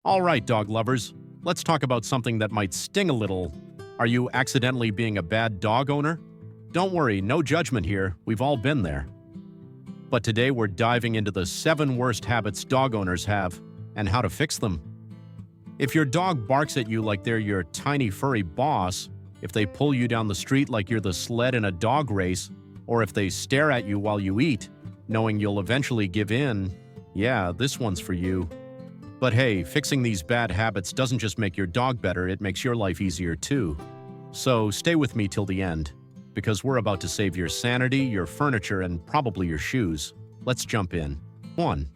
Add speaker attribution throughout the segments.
Speaker 1: All right, dog lovers, let's talk about something that might sting a little. Are you accidentally being a bad dog owner? Don't worry, no judgment here. We've all been there. But today we're diving into the 7 worst habits dog owners have and how to fix them. If your dog barks at you like they're your tiny furry boss, if they pull you down the street like you're the sled in a dog race, or if they stare at you while you eat, knowing you'll eventually give in, yeah, this one's for you. But hey, fixing these bad habits doesn't just make your dog better, it makes your life easier too. So stay with me till the end, because we're about to save your sanity, your furniture, and probably your shoes. Let's jump in. 1.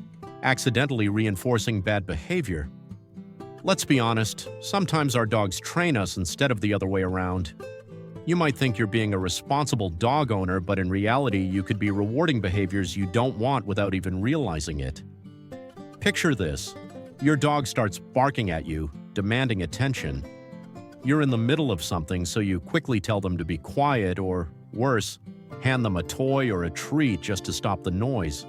Speaker 1: Accidentally reinforcing bad behavior. Let's be honest, sometimes our dogs train us instead of the other way around. You might think you're being a responsible dog owner, but in reality, you could be rewarding behaviors you don't want without even realizing it. Picture this. Your dog starts barking at you, demanding attention. You're in the middle of something, so you quickly tell them to be quiet, or worse, hand them a toy or a treat just to stop the noise.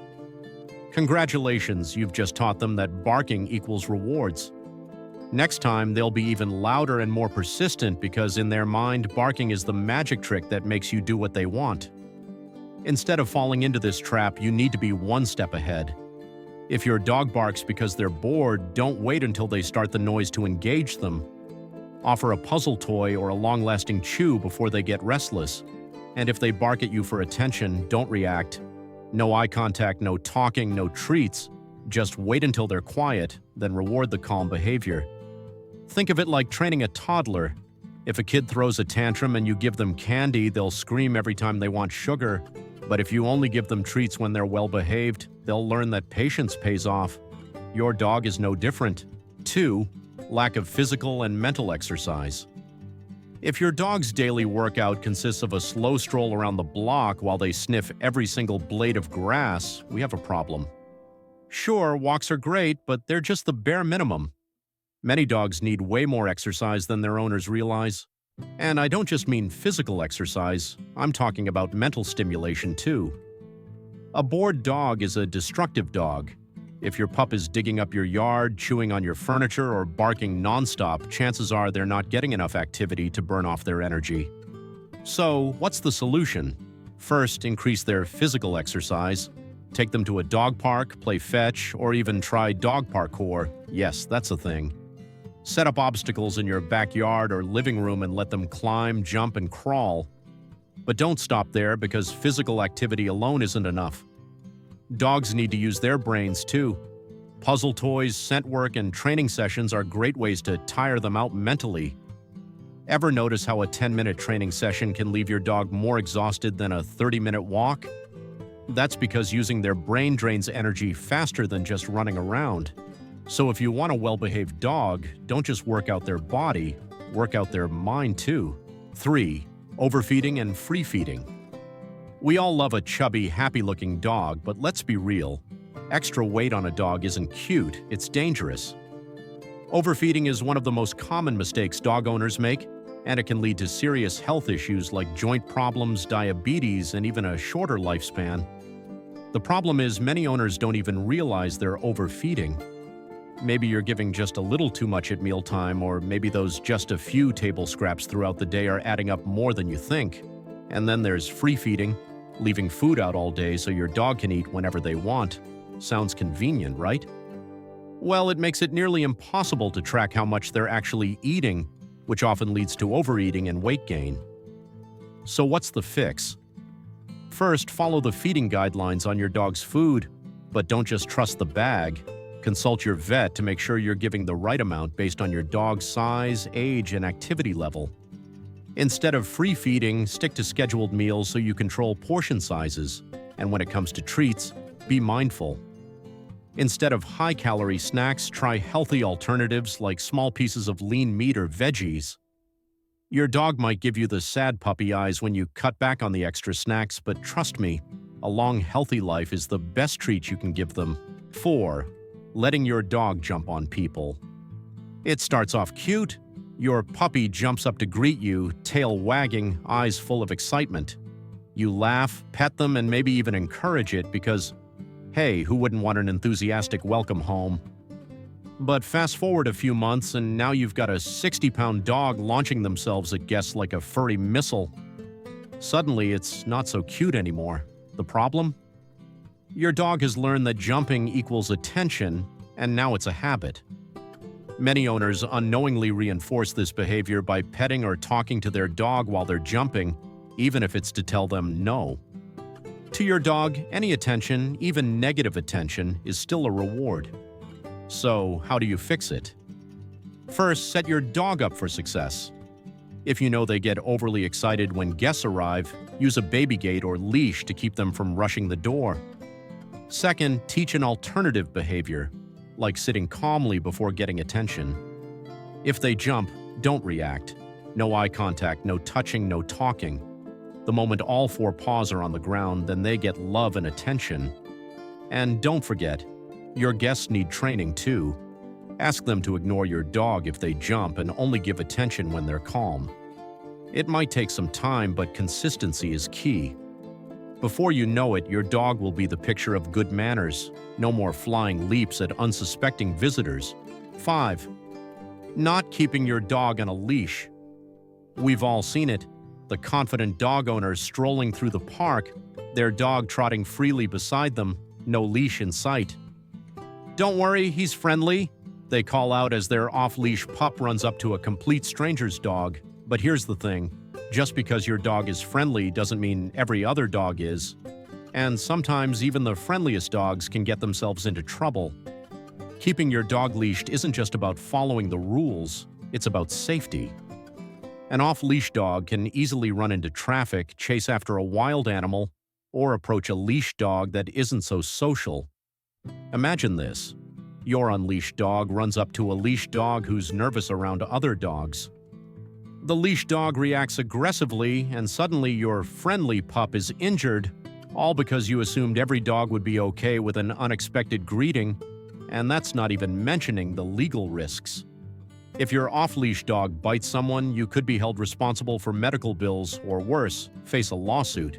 Speaker 1: Congratulations, you've just taught them that barking equals rewards. Next time, they'll be even louder and more persistent because in their mind, barking is the magic trick that makes you do what they want. Instead of falling into this trap, you need to be one step ahead. If your dog barks because they're bored, don't wait until they start the noise to engage them. Offer a puzzle toy or a long-lasting chew before they get restless. And if they bark at you for attention, don't react. No eye contact, no talking, no treats. Just wait until they're quiet, then reward the calm behavior. Think of it like training a toddler. If a kid throws a tantrum and you give them candy, they'll scream every time they want sugar. But if you only give them treats when they're well-behaved, they'll learn that patience pays off. Your dog is no different. 2. Lack of physical and mental exercise. If your dog's daily workout consists of a slow stroll around the block while they sniff every single blade of grass, we have a problem. Sure, walks are great, but they're just the bare minimum. Many dogs need way more exercise than their owners realize. And I don't just mean physical exercise, I'm talking about mental stimulation too. A bored dog is a destructive dog. If your pup is digging up your yard, chewing on your furniture, or barking nonstop, chances are they're not getting enough activity to burn off their energy. So, what's the solution? First, increase their physical exercise. Take them to a dog park, play fetch, or even try dog parkour. Yes, that's a thing. Set up obstacles in your backyard or living room and let them climb, jump, and crawl. But don't stop there because physical activity alone isn't enough. Dogs need to use their brains too. Puzzle toys, scent work, and training sessions are great ways to tire them out mentally. Ever notice how a 10-minute training session can leave your dog more exhausted than a 30-minute walk? That's because using their brain drains energy faster than just running around. So if you want a well-behaved dog, don't just work out their body, work out their mind too. 3. Overfeeding and free-feeding. We all love a chubby, happy-looking dog, but let's be real. Extra weight on a dog isn't cute, it's dangerous. Overfeeding is one of the most common mistakes dog owners make, and it can lead to serious health issues like joint problems, diabetes, and even a shorter lifespan. The problem is many owners don't even realize they're overfeeding. Maybe you're giving just a little too much at mealtime, or maybe those just a few table scraps throughout the day are adding up more than you think. And then there's free feeding, leaving food out all day so your dog can eat whenever they want. Sounds convenient, right? Well, it makes it nearly impossible to track how much they're actually eating, which often leads to overeating and weight gain. So what's the fix? First, follow the feeding guidelines on your dog's food, but don't just trust the bag. Consult your vet to make sure you're giving the right amount based on your dog's size, age, and activity level. Instead of free feeding, stick to scheduled meals so you control portion sizes. And when it comes to treats, be mindful. Instead of high-calorie snacks, try healthy alternatives like small pieces of lean meat or veggies. Your dog might give you the sad puppy eyes when you cut back on the extra snacks, but trust me, a long, healthy life is the best treat you can give them. 4. Letting your dog jump on people. It starts off cute. Your puppy jumps up to greet you, tail wagging, eyes full of excitement. You laugh, pet them, and maybe even encourage it because, hey, who wouldn't want an enthusiastic welcome home? But fast forward a few months and now you've got a 60-pound dog launching themselves at guests like a furry missile. Suddenly, it's not so cute anymore. The problem? Your dog has learned that jumping equals attention, and now it's a habit. Many owners unknowingly reinforce this behavior by petting or talking to their dog while they're jumping, even if it's to tell them no. To your dog, any attention, even negative attention, is still a reward. So, how do you fix it? First, set your dog up for success. If you know they get overly excited when guests arrive, use a baby gate or leash to keep them from rushing the door. Second, teach an alternative behavior, like sitting calmly before getting attention. If they jump, don't react. No eye contact, no touching, no talking. The moment all four paws are on the ground, then they get love and attention. And don't forget, your guests need training too. Ask them to ignore your dog if they jump and only give attention when they're calm. It might take some time, but consistency is key. Before you know it, your dog will be the picture of good manners. No more flying leaps at unsuspecting visitors. 5. Not keeping your dog on a leash. We've all seen it. The confident dog owners strolling through the park, their dog trotting freely beside them, no leash in sight. "Don't worry, he's friendly," they call out as their off-leash pup runs up to a complete stranger's dog. But here's the thing. Just because your dog is friendly doesn't mean every other dog is. And sometimes even the friendliest dogs can get themselves into trouble. Keeping your dog leashed isn't just about following the rules, it's about safety. An off-leash dog can easily run into traffic, chase after a wild animal, or approach a leash dog that isn't so social. Imagine this. Your unleashed dog runs up to a leash dog who's nervous around other dogs. The leash dog reacts aggressively, and suddenly your friendly pup is injured, all because you assumed every dog would be okay with an unexpected greeting, and that's not even mentioning the legal risks. If your off-leash dog bites someone, you could be held responsible for medical bills, or worse, face a lawsuit.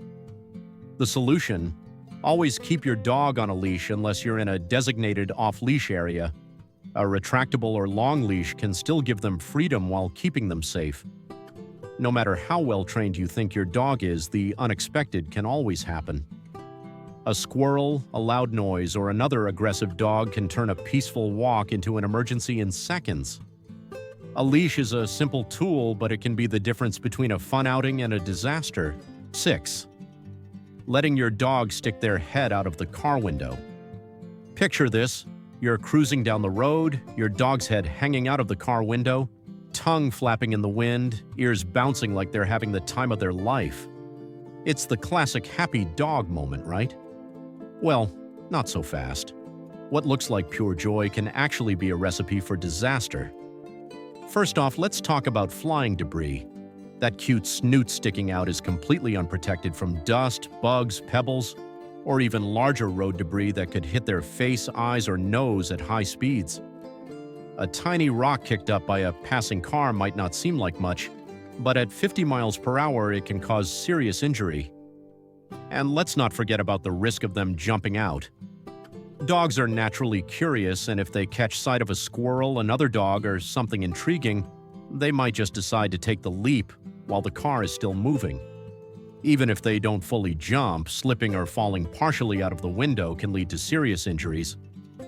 Speaker 1: The solution? Always keep your dog on a leash unless you're in a designated off-leash area. A retractable or long leash can still give them freedom while keeping them safe. No matter how well-trained you think your dog is, the unexpected can always happen. A squirrel, a loud noise, or another aggressive dog can turn a peaceful walk into an emergency in seconds. A leash is a simple tool, but it can be the difference between a fun outing and a disaster. 6. Letting your dog stick their head out of the car window. Picture this. You're cruising down the road, your dog's head hanging out of the car window, tongue flapping in the wind, ears bouncing like they're having the time of their life. It's the classic happy dog moment, right? Well, not so fast. What looks like pure joy can actually be a recipe for disaster. First off, let's talk about flying debris. That cute snoot sticking out is completely unprotected from dust, bugs, pebbles, or even larger road debris that could hit their face, eyes, or nose at high speeds. A tiny rock kicked up by a passing car might not seem like much, but at 50 miles per hour it can cause serious injury. And let's not forget about the risk of them jumping out. Dogs are naturally curious, and if they catch sight of a squirrel, another dog, or something intriguing, they might just decide to take the leap while the car is still moving. Even if they don't fully jump, slipping or falling partially out of the window can lead to serious injuries.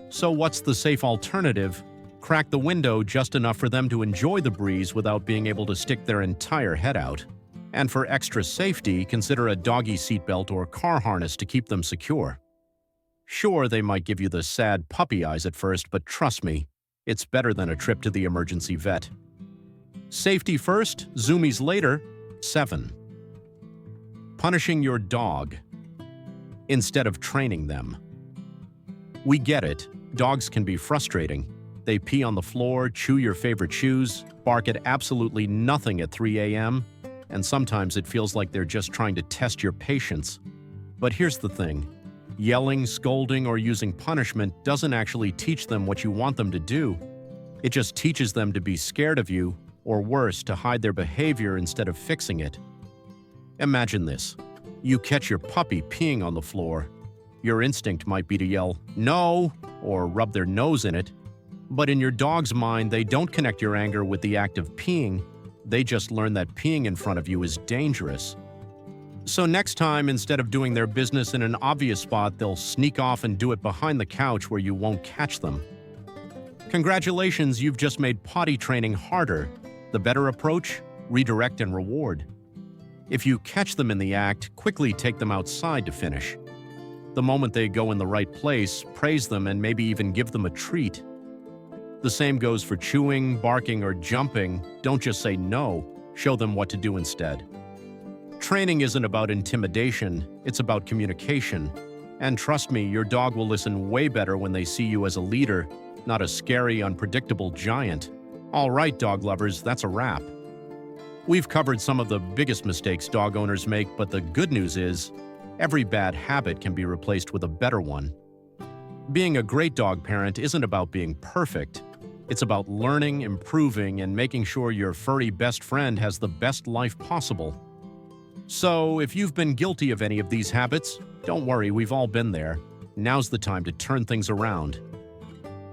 Speaker 1: So what's the safe alternative? Crack the window just enough for them to enjoy the breeze without being able to stick their entire head out. And for extra safety, consider a doggy seatbelt or car harness to keep them secure. Sure, they might give you the sad puppy eyes at first, but trust me, it's better than a trip to the emergency vet. Safety first, zoomies later. 7. Punishing your dog instead of training them. We get it. Dogs can be frustrating. They pee on the floor, chew your favorite shoes, bark at absolutely nothing at 3 a.m., and sometimes it feels like they're just trying to test your patience. But here's the thing. Yelling, scolding, or using punishment doesn't actually teach them what you want them to do. It just teaches them to be scared of you, or worse, to hide their behavior instead of fixing it. Imagine this. You catch your puppy peeing on the floor. Your instinct might be to yell, "No!" or rub their nose in it. But in your dog's mind, they don't connect your anger with the act of peeing. They just learn that peeing in front of you is dangerous. So next time, instead of doing their business in an obvious spot, they'll sneak off and do it behind the couch where you won't catch them. Congratulations, you've just made potty training harder. The better approach? Redirect and reward. If you catch them in the act, quickly take them outside to finish. The moment they go in the right place, praise them and maybe even give them a treat. The same goes for chewing, barking, or jumping. Don't just say no, show them what to do instead. Training isn't about intimidation, it's about communication. And trust me, your dog will listen way better when they see you as a leader, not a scary, unpredictable giant. All right, dog lovers, that's a wrap. We've covered some of the biggest mistakes dog owners make, but the good news is, every bad habit can be replaced with a better one. Being a great dog parent isn't about being perfect. It's about learning, improving, and making sure your furry best friend has the best life possible. So, if you've been guilty of any of these habits, don't worry, we've all been there. Now's the time to turn things around.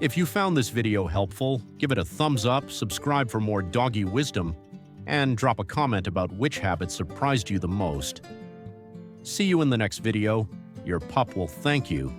Speaker 1: If you found this video helpful, give it a thumbs up, subscribe for more doggy wisdom, and drop a comment about which habit surprised you the most. See you in the next video. Your pup will thank you.